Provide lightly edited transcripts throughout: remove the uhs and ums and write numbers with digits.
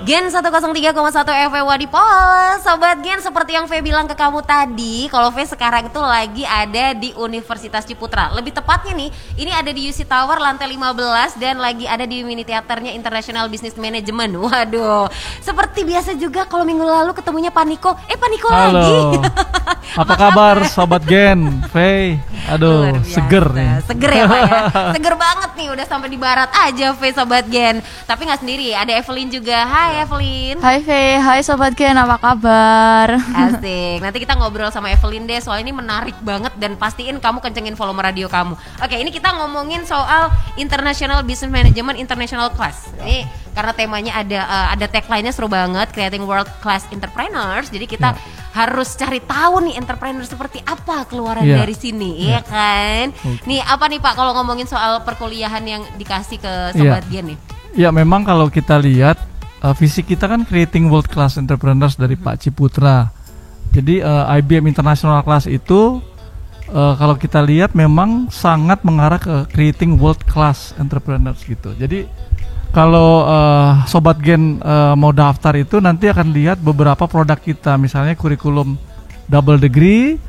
Gen 103,1 FM Wadipol. Sobat Gen, seperti yang V bilang ke kamu tadi, kalau V sekarang itu lagi ada di Universitas Ciputra. Lebih tepatnya nih, ini ada di UC Tower lantai 15 dan lagi ada di mini teaternya International Business Management. Waduh, seperti biasa juga kalau minggu lalu ketemunya Paniko. Paniko halo. Lagi. Apa kabar Sobat Gen? V, aduh, seger nih. Seger ya Pak ya. Seger banget nih, udah sampai di barat aja V Sobat Gen. Tapi nggak sendiri, ada Evelyn juga. Hai Evelyn. Hai V, hai Sobat Gen, apa kabar? Asik, nanti kita ngobrol sama Evelyn deh, soal ini menarik banget dan pastiin kamu kencengin volume radio kamu. Oke, ini kita ngomongin soal International Business Management International Class. Ini karena temanya ada tagline-nya seru banget, Creating World Class Entrepreneurs. Jadi kita harus cari tahu nih entrepreneur seperti apa keluaran dari sini, ya kan? Nih apa nih Pak kalau ngomongin soal perkuliahan yang dikasih ke Sobat Gen nih? Ya memang kalau kita lihat visi kita kan Creating World Class Entrepreneurs dari Pak Ciputra. Jadi IBM International Class itu kalau kita lihat memang sangat mengarah ke Creating World Class Entrepreneurs gitu. Jadi kalau Sobat Gen mau daftar itu nanti akan lihat beberapa produk kita, misalnya kurikulum double degree.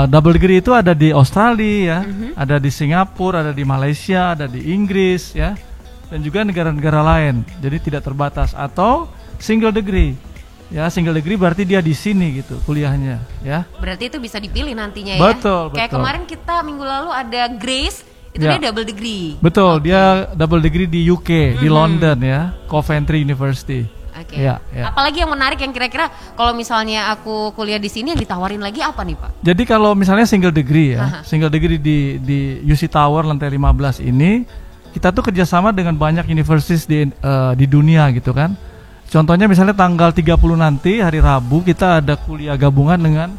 Double degree itu ada di Australia ya, ada di Singapura, ada di Malaysia, ada di Inggris ya, dan juga negara-negara lain. Jadi tidak terbatas. Atau single degree. Ya, single degree berarti dia di sini gitu kuliahnya ya. Berarti itu bisa dipilih nantinya betul, ya. Kayak betul. Kemarin kita minggu lalu ada Grace, itu dia double degree. Betul, dia double degree di UK, di London ya, Coventry University. Oke. Ya. Apalagi yang menarik yang kira-kira kalau misalnya aku kuliah di sini yang ditawarin lagi apa nih Pak? Jadi kalau misalnya single degree ya, single degree di UC Tower lantai 15 ini, kita tuh kerjasama dengan banyak universitas di dunia gitu kan. Contohnya misalnya tanggal 30 nanti hari Rabu kita ada kuliah gabungan dengan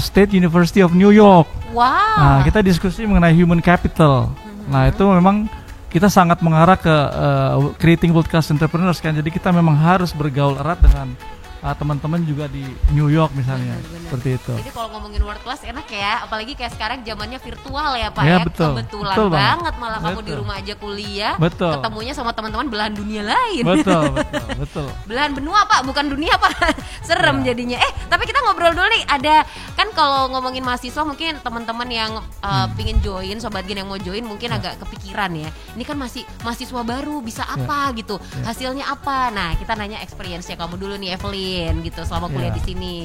State University of New York. Wow. Nah, kita diskusi mengenai human capital. Nah, itu memang kita sangat mengarah ke creating world class entrepreneurs kan. Jadi kita memang harus bergaul erat dengan teman-teman juga di New York misalnya. Seperti itu. Jadi kalau ngomongin world class enak ya, apalagi kayak sekarang zamannya virtual ya Pak ya. Kebetulan betul banget malah kamu di rumah aja kuliah, ketemunya sama teman-teman belahan dunia lain. Betul. Belahan benua Pak, bukan dunia Pak. Serem jadinya. Tapi kita ngobrol dulu nih. Ada kan kalau ngomongin mahasiswa mungkin teman-teman yang pingin join, Sobat Gen yang mau join mungkin agak kepikiran ya. Ini kan masih mahasiswa baru, bisa apa gitu? Hasilnya apa? Nah, kita nanya experience-nya kamu dulu nih Evelyn gitu selama kuliah di sini.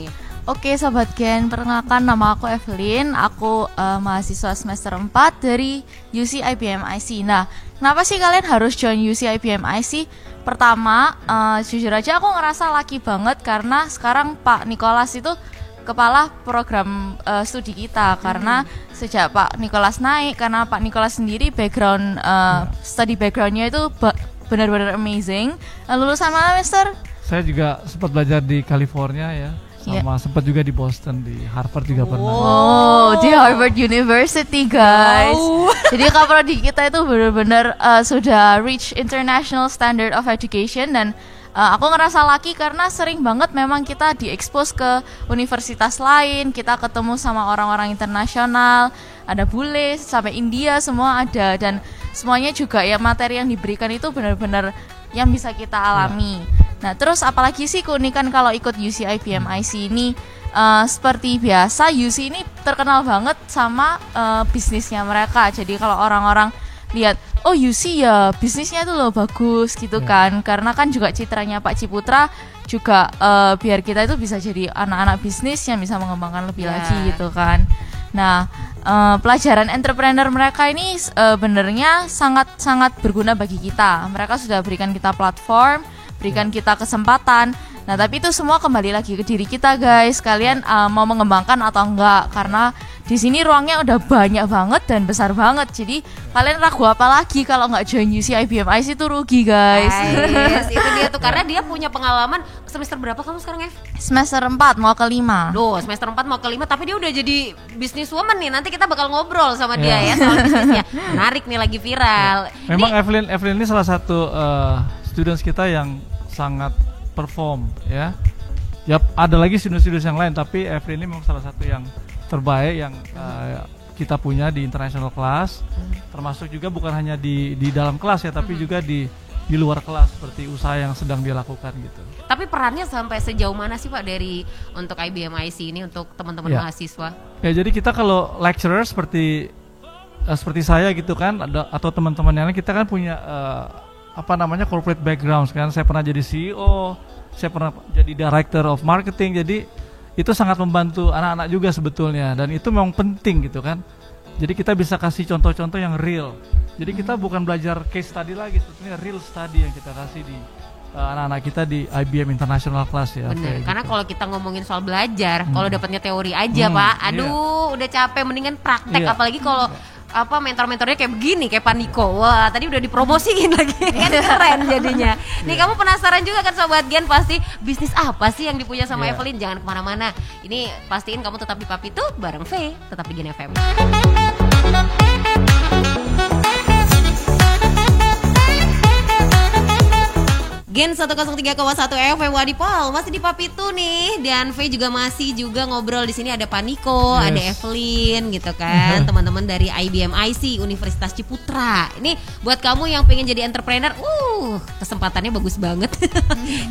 Oke Sobat Gen, perkenalkan nama aku Evelyn. Aku mahasiswa semester 4 dari UC IBM IC. Nah, kenapa sih kalian harus join UC IBM IC? Pertama, jujur aja aku ngerasa lucky banget karena sekarang Pak Nicholas itu kepala program studi kita. Karena sejak Pak Nicholas naik, karena Pak Nicholas sendiri background study backgroundnya itu benar-benar amazing. Lulusan mana Mister? Saya juga sempat belajar di California ya, sama sempat juga di Boston, di Harvard juga pernah. Oh, di Harvard University guys. Jadi kaprodi kita itu benar-benar sudah reach international standard of education. Dan aku ngerasa lucky karena sering banget memang kita diekspos ke universitas lain. Kita ketemu sama orang-orang internasional, ada bule sampai India semua ada. Dan semuanya juga ya materi yang diberikan itu benar-benar yang bisa kita alami. Nah terus apalagi sih keunikan kalau ikut UC IBM IC ini, seperti biasa UC ini terkenal banget sama bisnisnya mereka. Jadi kalau orang-orang lihat, oh UC ya bisnisnya itu loh bagus gitu kan. Karena kan juga citranya Pak Ciputra juga biar kita itu bisa jadi anak-anak bisnis yang bisa mengembangkan lebih lagi gitu kan. Nah pelajaran entrepreneur mereka ini benernya sangat berguna bagi kita. Mereka sudah berikan kita platform, berikan kita kesempatan. Nah tapi itu semua kembali lagi ke diri kita guys. Kalian mau mengembangkan atau enggak? Karena di sini ruangnya udah banyak banget dan besar banget. Jadi kalian ragu apa lagi kalau nggak join UC IBM IC itu rugi guys. Itu dia tuh karena dia punya pengalaman. Semester berapa kamu sekarang Ev? Semester 4 mau ke 5. Duh, semester 4 mau ke 5 tapi dia udah jadi businesswoman nih. Nanti kita bakal ngobrol sama dia ya soal bisnisnya. Menarik nih, lagi viral. Memang Evelyn ini salah satu students kita yang sangat perform ya. Ya ada lagi student-student yang lain tapi Evelyn ini memang salah satu yang terbaik yang kita punya di international class. Termasuk juga bukan hanya di dalam kelas ya tapi juga di di luar kelas seperti usaha yang sedang dia lakukan gitu. Tapi perannya sampai sejauh mana sih Pak dari untuk IBM IC ini untuk teman-teman mahasiswa? Ya jadi kita kalau lecturer seperti saya gitu kan, atau teman-teman yang lain, kita kan punya corporate background kan. Saya pernah jadi CEO, saya pernah jadi director of marketing, jadi itu sangat membantu anak-anak juga sebetulnya, dan itu memang penting gitu kan. Jadi kita bisa kasih contoh-contoh yang real. Jadi kita bukan belajar case study lagi, sebetulnya real study yang kita kasih di anak-anak kita di IBM International Class ya. Bener, karena gitu. kalau kita ngomongin soal belajar, kalau dapatnya teori aja Pak, aduh udah capek, mendingan praktek. Apalagi kalau mentor-mentornya kayak begini, kayak Pak Niko. Wah, tadi udah dipromosiin lagi, kan keren jadinya. Nih kamu penasaran juga kan Sobat Gen, pasti bisnis apa sih yang dipunya sama Evelyn? Jangan kemana-mana. Ini pastiin kamu tetap di Papi Tuh bareng V, tetap di Gen FM. Gen 103,1 FM Wadipol masih di Papi Tuh nih, dan V juga masih ngobrol di sini. Ada Pak Niko, ada Evelyn gitu kan, teman-teman dari IBM IC Universitas Ciputra. Ini buat kamu yang pengen jadi entrepreneur, kesempatannya bagus banget.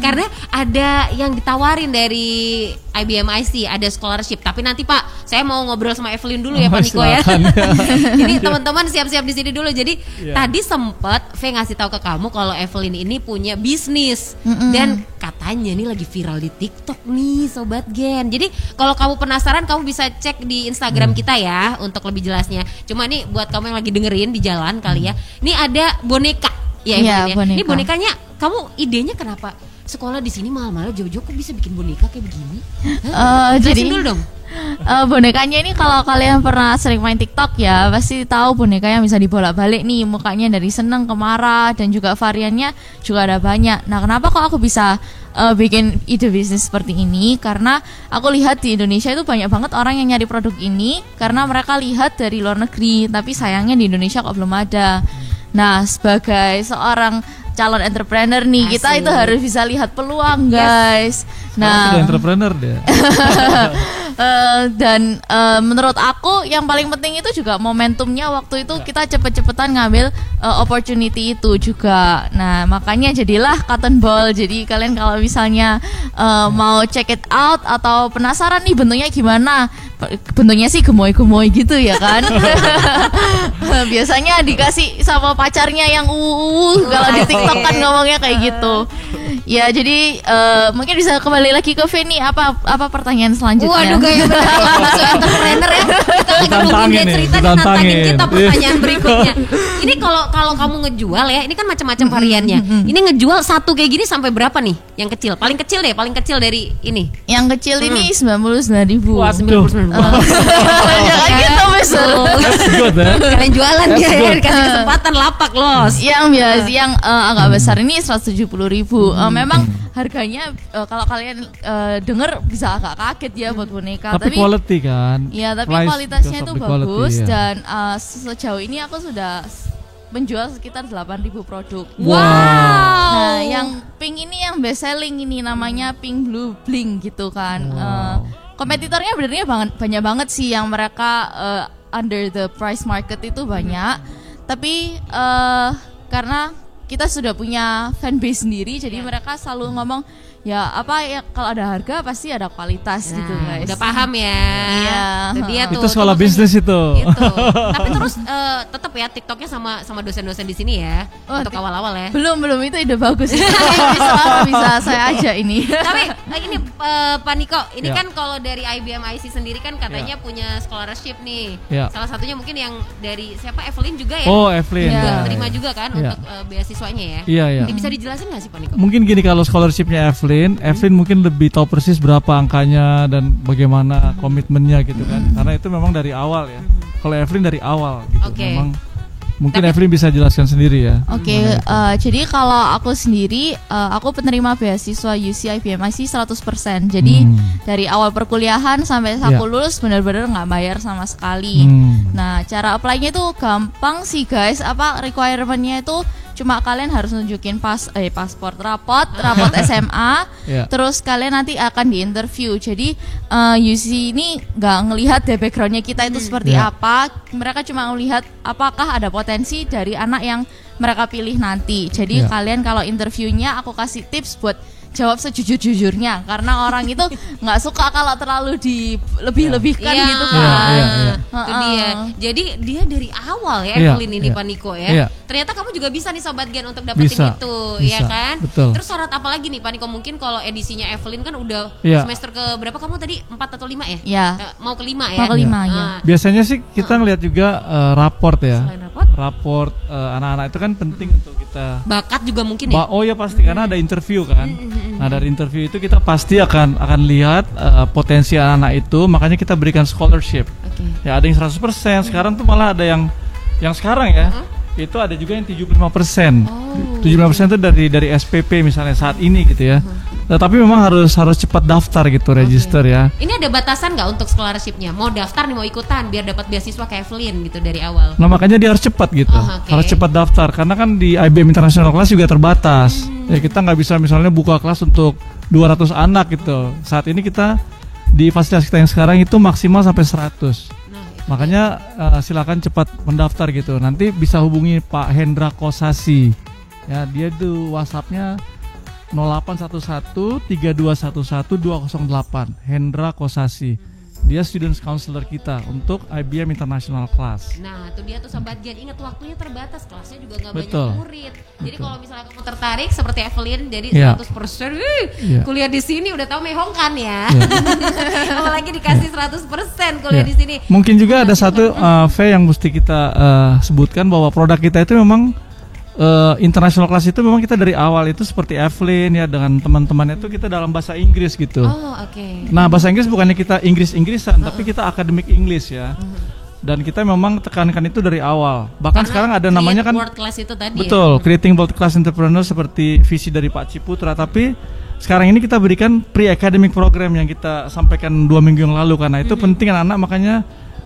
Karena ada yang ditawarin dari IBM IC, ada scholarship. Tapi nanti Pak, saya mau ngobrol sama Evelyn dulu ya Pak Niko ya. Ini teman-teman siap-siap di sini dulu. Jadi tadi sempat V ngasih tahu ke kamu kalau Evelyn ini punya bisnis. Dan katanya nih lagi viral di TikTok nih Sobat Gen. Jadi kalau kamu penasaran, kamu bisa cek di Instagram kita ya untuk lebih jelasnya. Cuma nih buat kamu yang lagi dengerin di jalan kali ya, ini ada boneka ya, boneka. Ini bonekanya, kamu idenya kenapa sekolah di sini malah jauh-jauh kok bisa bikin boneka kayak begini? Jadi dulu dong. Bonekanya ini kalau kalian pernah sering main TikTok ya, pasti tahu boneka yang bisa dibolak-balik nih, mukanya dari seneng ke marah, dan juga variannya juga ada banyak. Nah, kenapa kok aku bisa bikin ide bisnis seperti ini? Karena aku lihat di Indonesia itu banyak banget orang yang nyari produk ini karena mereka lihat dari luar negeri, tapi sayangnya di Indonesia kok belum ada. Nah, sebagai seorang calon entrepreneur nih, kita itu harus bisa lihat peluang guys. Nah, entrepreneur deh. Dan menurut aku yang paling penting itu juga momentumnya. Waktu itu kita cepet-cepetan ngambil opportunity itu juga. Nah, makanya jadilah Cotton Ball. Jadi kalian kalau misalnya mau check it out atau penasaran nih bentuknya gimana, bentuknya sih gemoy-gemoy gitu ya kan. Biasanya dikasih sama pacarnya yang kalau di TikTok kan ngomongnya kayak gitu. Ya, jadi mungkin bisa kembali lagi ke Feni. Apa pertanyaan selanjutnya? Waduh, kayak bener entrepreneur ya. Kita lagi nungguin dia cerita, nantangin kita pertanyaan berikutnya. Ini kalau kamu ngejual ya, ini kan macam-macam variannya. Ini ngejual satu kayak gini sampai berapa nih? Yang kecil, paling kecil dari ini. Yang kecil ini 99.000. Wah, 99.000. Jangan gitu besar. Kalian jualan dia ya, dikasih kesempatan lapak los. Yang biasa, yang agak besar ini 170.000. Memang harganya kalau kalian dengar bisa agak kaget ya buat boneka. Tapi quality kan. Iya, tapi kualitasnya itu bagus dan sejauh ini aku sudah menjual sekitar 8.000 produk. Wow. Nah, yang pink ini yang best selling ini namanya Pink Blue Bling gitu kan. Kompetitornya benernya banyak banget sih yang mereka under the price market itu banyak. Tapi karena kita sudah punya fanbase sendiri, jadi mereka selalu ngomong ya kalau ada harga pasti ada kualitas gitu guys. Udah paham ya. Iya. Itu dia tuh. Itu sekolah bisnis itu. Gitu. Tapi terus tetap ya TikToknya sama dosen-dosen di sini ya untuk awal-awal ya. Belum itu ide bagus. bisa saya aja ini. Tapi ini Pak Niko, ini kan kalau dari IBM IC sendiri kan katanya punya scholarship nih. Salah satunya mungkin yang dari siapa, Evelyn juga ya? Oh, Evelyn. Juga terima juga kan untuk beasiswanya ya. Iya. Ini bisa dijelasin nggak sih Pak Niko? Mungkin gini, kalau scholarshipnya Evelyn mungkin lebih tahu persis berapa angkanya dan bagaimana komitmennya gitu kan. Karena itu memang dari awal ya. Kalau Evelyn dari awal gitu. Memang mungkin Evelyn bisa jelaskan sendiri ya. Jadi kalau aku sendiri aku penerima beasiswa UC IBM IC 100%. Jadi dari awal perkuliahan sampai aku lulus benar-benar nggak bayar sama sekali. Nah, cara apply-nya itu gampang sih guys. Requirement-nya itu cuma kalian harus nunjukin paspor, rapot SMA, terus kalian nanti akan diinterview. Jadi UC ini nggak ngelihat backgroundnya kita itu seperti apa, mereka cuma ngelihat apakah ada potensi dari anak yang mereka pilih nanti. Jadi kalian kalau interviewnya aku kasih tips buat jawab sejujur-jujurnya, karena orang itu nggak suka kalau terlalu lebih-lebihkan gitu kan. Itu dia. Jadi dia dari awal ya Evelyn ini Pak Niko ya. Ternyata kamu juga bisa nih Sobat Gen untuk dapetin itu, ya kan? Betul. Terus syarat apa lagi nih Pak Niko? Mungkin kalau edisinya Evelyn kan udah semester ke berapa kamu tadi? 4 atau 5 ya? Iya. Mau ke 5 ya? Mau ke 5 ya. Biasanya sih kita ngeliat juga raport ya. Selain raport? Raport anak-anak itu kan penting untuk kita. Bakat juga mungkin ya? Oh ya pasti, karena ada interview kan. Nah dari interview itu kita pasti akan lihat potensi anak-anak itu, makanya kita berikan scholarship. Ya ada yang 100%, sekarang tuh malah ada yang sekarang ya, itu ada juga yang 75%. 75% itu dari SPP misalnya saat ini gitu ya. Tapi memang harus cepat daftar gitu, register ya. Ini ada batasan nggak untuk scholarshipnya? Mau daftar nih, mau ikutan biar dapat beasiswa kayak Evelyn gitu dari awal. Nah makanya dia harus cepat gitu, harus cepat daftar karena kan di IBM International Class juga terbatas. Ya kita nggak bisa misalnya buka kelas untuk 200 anak gitu. Saat ini kita di fasilitas kita yang sekarang itu maksimal sampai 100. Makanya silakan cepat mendaftar gitu. Nanti bisa hubungi Pak Hendra Kosasi. Ya dia tuh WhatsApp-nya 0811 3211 208, Hendra Kosasi. Dia students counselor kita untuk IBM International Class. Nah, itu dia tuh Sobat Gen, ingat waktunya terbatas, kelasnya juga nggak banyak Betul. murid. Jadi kalau misalnya kamu tertarik seperti Evelyn, jadi 100% kuliah di sini udah tahu mehongkan ya. Apalagi dikasih 100% kuliah di sini. Mungkin juga ada satu V yang mesti kita sebutkan, bahwa produk kita itu memang international class itu memang kita dari awal itu seperti Evelyn ya dengan teman-temannya itu kita dalam bahasa Inggris gitu. Nah bahasa Inggris bukannya kita Inggris-Inggrisan, tapi kita academic English ya. Dan kita memang tekankan itu dari awal. Bahkan karena sekarang ada namanya kan world class itu tadi. Betul, creating world class entrepreneur seperti visi dari Pak Ciputra. Tapi sekarang ini kita berikan pre-academic program yang kita sampaikan 2 minggu yang lalu, karena itu penting anak-anak, makanya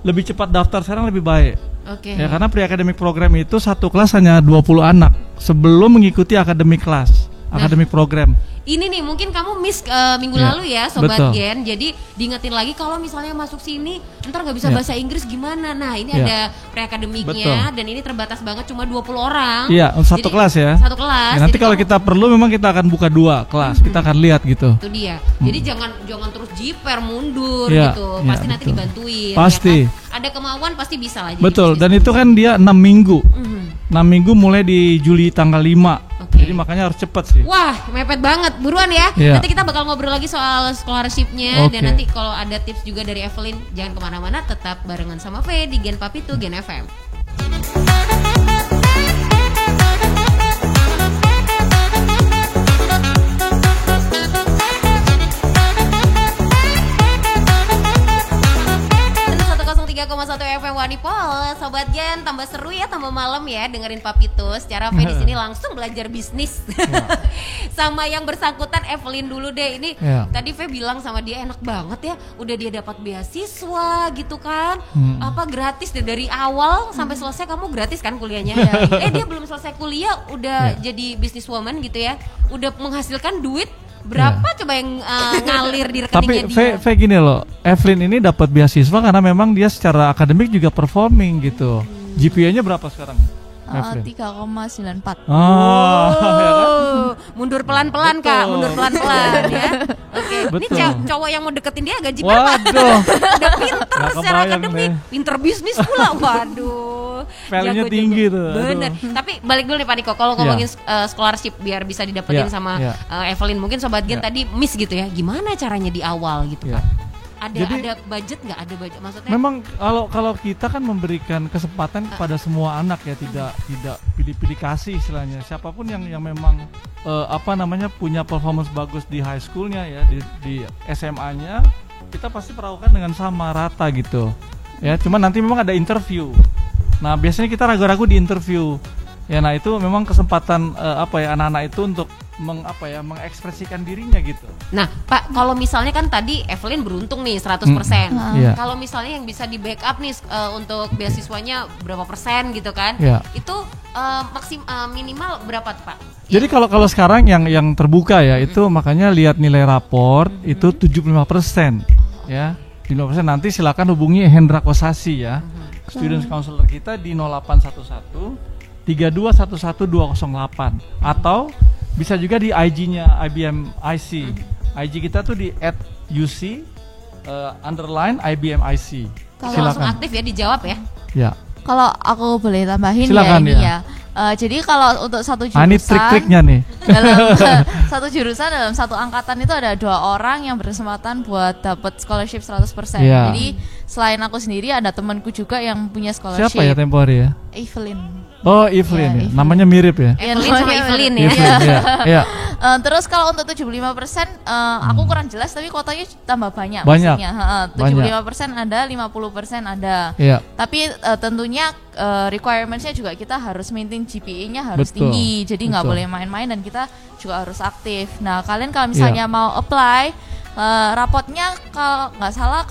lebih cepat daftar sekarang lebih baik. Ya karena pre-academic program itu satu kelas hanya 20 anak sebelum mengikuti academic class, academic program. Ini nih mungkin kamu miss minggu lalu ya Sobat Gen. Jadi diingetin lagi kalau misalnya masuk sini ntar nggak bisa bahasa Inggris gimana. Nah ini ada pre-akademiknya dan ini terbatas banget, cuma 20 orang. Iya, satu kelas ya. Satu kelas. Ya, nanti kalau kita perlu memang kita akan buka 2 kelas. Kita akan lihat gitu. Itu dia. Jadi jangan terus jiper mundur gitu. Pasti nanti dibantuin. Pasti. Ya kan? Ada kemauan pasti bisa lah. Betul. Dan itu kan dia 6 minggu. 6 minggu mulai di Juli tanggal 5. Jadi makanya harus cepat sih. Wah, mepet banget. Buruan ya. Nanti kita bakal ngobrol lagi soal scholarship-nya. Dan nanti kalau ada tips juga dari Evelyn, jangan kemana-mana, tetap barengan sama V di Gen Papitu, Gen FM. FM Wanipol, Sobat Gen, tambah seru ya, tambah malam ya dengerin Papitus. Secara V di sini langsung belajar bisnis. Sama yang bersangkutan Evelyn dulu deh. Ini tadi V bilang sama dia enak banget ya, udah dia dapat beasiswa gitu kan. Apa gratis deh dari awal sampai selesai, kamu gratis kan kuliahnya. Dia belum selesai kuliah udah jadi businesswoman gitu ya. Udah menghasilkan duit. Berapa coba yang ngalir di rekeningnya dia? Tapi gini loh, Evelyn ini dapat beasiswa karena memang dia secara akademik juga performing gitu. GPA-nya berapa sekarang? 3,94. Mundur pelan-pelan Kak, mundur pelan-pelan ya. Ini cowok yang mau deketin dia gaji berapa? Udah pinter secara akademik, pinter bisnis pula. Waduh, value-nya tinggi tuh. Bener. Tapi balik dulu nih Pak Niko, kalau ngomongin scholarship biar bisa didapetin sama Evelyn, mungkin Sobat Gen tadi miss gitu ya. Gimana caranya di awal gitu Pak? Ada budget nggak? Ada budget maksudnya? Memang kalau kita kan memberikan kesempatan kepada semua anak ya, tidak pilih-pilih kasih istilahnya. Siapapun yang memang punya performance bagus di high schoolnya ya, di SMA-nya, kita pasti perlakukan dengan sama rata gitu. Ya, cuman nanti memang ada interview. Nah, biasanya kita ragu-ragu di interview. Ya, nah itu memang kesempatan anak-anak itu untuk mengekspresikan dirinya gitu. Nah, Pak, kalau misalnya kan tadi Evelyn beruntung nih 100%. Kalau misalnya yang bisa di backup nih untuk beasiswanya berapa persen gitu kan? Itu minimal berapa tuh, Pak? Jadi kalau sekarang yang terbuka ya, itu makanya lihat nilai raport itu 75%. Ya. 75%. Nanti silakan hubungi Hendra Kosasi ya. Students counselor kita di 0811 3211208 atau bisa juga di IG-nya IBM IC. IG kita tuh di @UC_IBM IC. Kalau langsung aktif ya, dijawab ya. Ya. Kalau aku boleh tambahin Silakan, ya ini ya. Jadi kalau untuk satu jurusan, Ini trik-triknya nih. dalam satu jurusan dalam satu angkatan itu ada 2 orang yang berkesempatan buat dapat scholarship 100%. Iya. Jadi selain aku sendiri ada temanku juga yang punya scholarship. Siapa ya tempo hari ya? Evelyn. Oh, Evelyn Ya, ya. Evelyn. Namanya mirip ya. Evelyn sama Evelyn ya. Evelyn, ya. Terus kalau untuk 75%, aku kurang jelas tapi kotanya tambah banyak. Banyak. Maksudnya. 75% ada, 50% ada. Iya. Tapi tentunya requirements-nya juga kita harus maintain GPA-nya harus Betul, tinggi. Jadi nggak betul. boleh main-main dan kita juga harus aktif. Nah, kalian kalau misalnya mau apply, rapotnya kalau nggak salah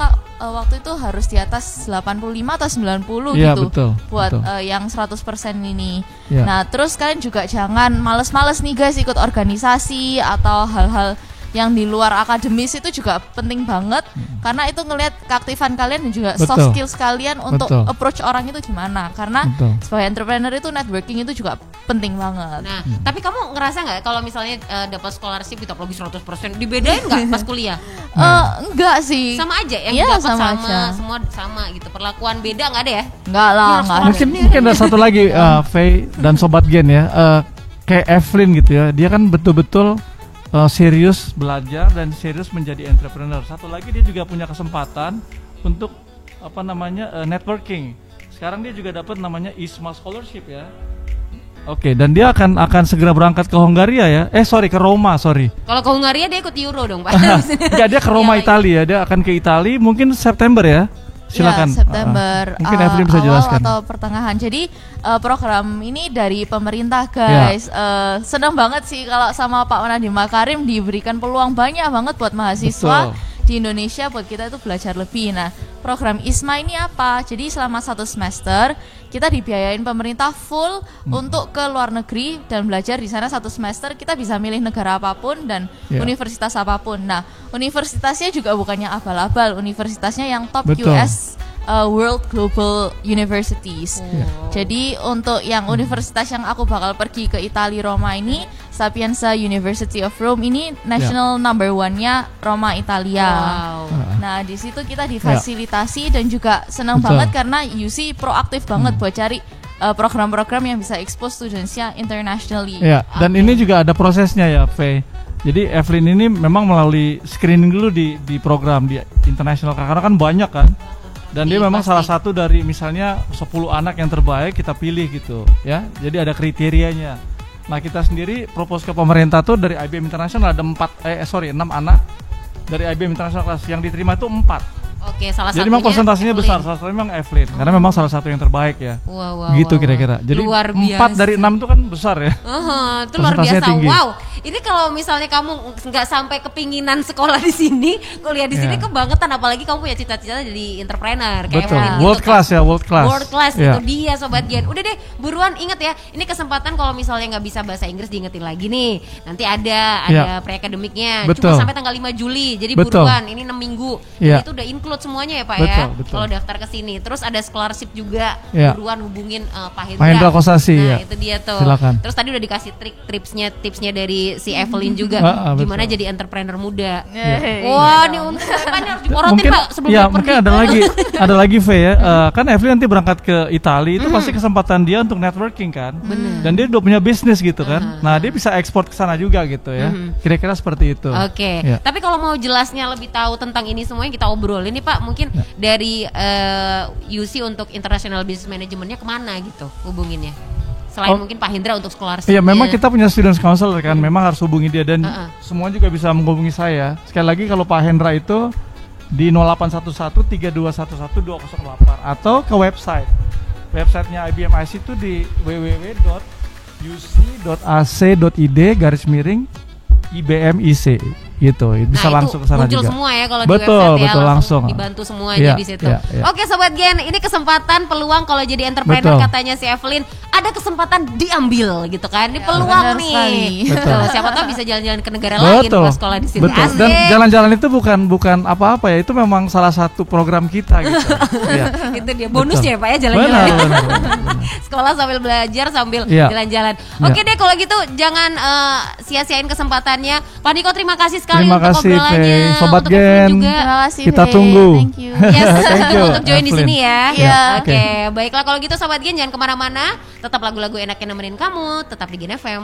waktu itu harus di atas 85 atau 90 Iya, gitu. betul, Buat betul. yang 100% ini. Iya. Nah, terus kalian juga jangan males-males nih guys ikut organisasi atau hal-hal yang di luar akademis, itu juga penting banget karena itu ngelihat keaktifan kalian dan juga Betul. soft skills kalian untuk Betul. approach orang itu gimana. Karena Betul. sebagai entrepreneur itu networking itu juga penting banget. Nah, tapi kamu ngerasa nggak kalau misalnya dapat scholarship di apalagi 100% dibedain nggak pas kuliah? Enggak sih. Sama aja yang Iya, dapat sama sama, aja. semua sama gitu. Perlakuan beda nggak ada ya? Enggak lah, Ini enggak ada. Mungkin ada satu lagi Faye dan Sobat Gen ya. Kayak Evelyn gitu ya. Dia kan betul-betul serius belajar dan serius menjadi entrepreneur. Satu lagi dia juga punya kesempatan untuk networking. Sekarang dia juga dapat namanya ISMA scholarship ya. Oke, dan dia akan segera berangkat ke Hongaria ya. Ke Roma, sorry. Kalau ke Hungaria dia ikut Euro dong, Pak. Enggak, dia ke Roma, Iya, Italia. Dia akan ke Italia mungkin September ya. Silakan. Ya, September Mungkin Evelyn bisa awal jelaskan. atau pertengahan. Jadi program ini dari pemerintah guys. Senang banget sih kalau sama Pak Nadiem Makarim diberikan peluang banyak banget buat mahasiswa Betul. di Indonesia buat kita itu belajar lebih. Nah, program ISMA ini apa? Jadi selama 1 semester kita dibiayain pemerintah full untuk ke luar negeri dan belajar di sana 1 semester. Kita bisa milih negara apapun dan universitas apapun. Nah, universitasnya juga bukannya abal-abal, universitasnya yang top Betul. US World Global Universities. Jadi untuk yang universitas yang aku bakal pergi ke Italia Roma ini, Sapienza University of Rome ini national number 1-nya Roma Italia. Wow. Nah, di situ kita difasilitasi dan juga senang Betul. banget karena UC proaktif banget buat cari program-program yang bisa expose students-nya internationally. Ya, dan ini juga ada prosesnya ya, Faye. Jadi Evelyn ini memang melalui screening dulu di program di international karena kan banyak kan. Dan dia memang pasti. salah satu dari misalnya 10 anak yang terbaik kita pilih gitu ya. Jadi ada kriterianya. Nah, kita sendiri propose ke pemerintah tuh dari IBM International ada 6 anak dari IBM International Class yang diterima itu 4. Oke, salah Jadi satunya memang persentasenya Evelyn. besar, salah satunya memang Evelyn karena memang salah satu yang terbaik ya. Wow, Gitu wow, kira-kira. wow. Jadi Luar 4 biasa. dari 6 itu kan besar ya. Itu luar Persentasenya biasa. tinggi. Wow. Ini kalau misalnya kamu nggak sampai kepinginan sekolah di sini, kuliah di sini Iya. kebangetan, apalagi kamu punya cita-cita jadi entrepreneur kayak Betul. Evelyn gitu World kan. class ya, world class. World class Ya. itu dia Sobat Gen. Udah deh, buruan inget ya. Ini kesempatan kalau misalnya nggak bisa bahasa Inggris diingetin lagi nih. Nanti ada pre-akademiknya. Betul. Cuma sampai tanggal 5 Juli. Jadi Betul. buruan. Ini 6 minggu. Ya. Dan itu udah include semuanya ya Pak Betul, ya. betul. Kalau daftar ke sini. Terus ada scholarship juga. Ya. Buruan hubungin Pak Hendra. Pak Hendra Kosasi, Nah, ya. itu dia tuh. Silakan. Terus tadi udah dikasih tipsnya dari si Evelyn juga. Betul. Gimana jadi entrepreneur muda. Yeay. Wah, ini untuk apa nih harus diporotin Mungkin Pak sebelum ya dia pergi. mungkin ada lagi V ya. Kan Evelyn nanti berangkat ke Italia itu pasti kesempatan dia untuk networking kan. Dan dia udah punya bisnis gitu kan. Nah, dia bisa ekspor ke sana juga gitu ya. Kira-kira seperti itu. Oke, Ya. tapi kalau mau jelasnya lebih tahu tentang ini semuanya kita obrolin nih Pak, mungkin dari UC untuk International Business Managementnya kemana gitu hubunginnya? Selain mungkin Pak Hendra untuk scholarship. Iya, memang kita punya students counselor kan, memang harus hubungi dia dan semua juga bisa menghubungi saya. Sekali lagi kalau Pak Hendra itu di 0811-3211-208 atau ke website. Websitenya IBM IC itu di www.uc.ac.id/IBMIC. gitu. Bisa Nah, langsung itu ke sana muncul juga. semua ya kalau di Betul, website ya, betul, langsung. dibantu semuanya Iya, di situ. iya, iya. Oke Sobat Gen, ini kesempatan peluang kalau jadi entrepreneur Betul. katanya si Evelyn, ada kesempatan diambil gitu kan. Ini Ya, peluang benar nih. sekali. Betul. Tuh, siapa tahu bisa jalan-jalan ke negara lain Betul, kalau sekolah di sini. betul. Asik. Dan jalan-jalan itu bukan apa-apa ya, itu memang salah satu program kita gitu. Iya. Itu dia bonusnya ya Pak ya, Benar, jalan-jalan. benar. Sekolah sambil belajar sambil Iya. jalan-jalan. Iya. Oke deh kalau gitu jangan sia-siain kesempatannya. Pak Niko terima kasih sekali Terima untuk kasih, obrolannya. Faye. Sobat untuk Evelyn Gen. juga. Terima kasih. Kita Faye. tunggu. Thank you. Yes, Thank you, untuk join di Evelyn. sini ya. Iya. Oke, baiklah kalau gitu Sobat Gen jangan kemana-mana. Tetap lagu-lagu enak yang nemenin kamu. Tetap di Gen FM.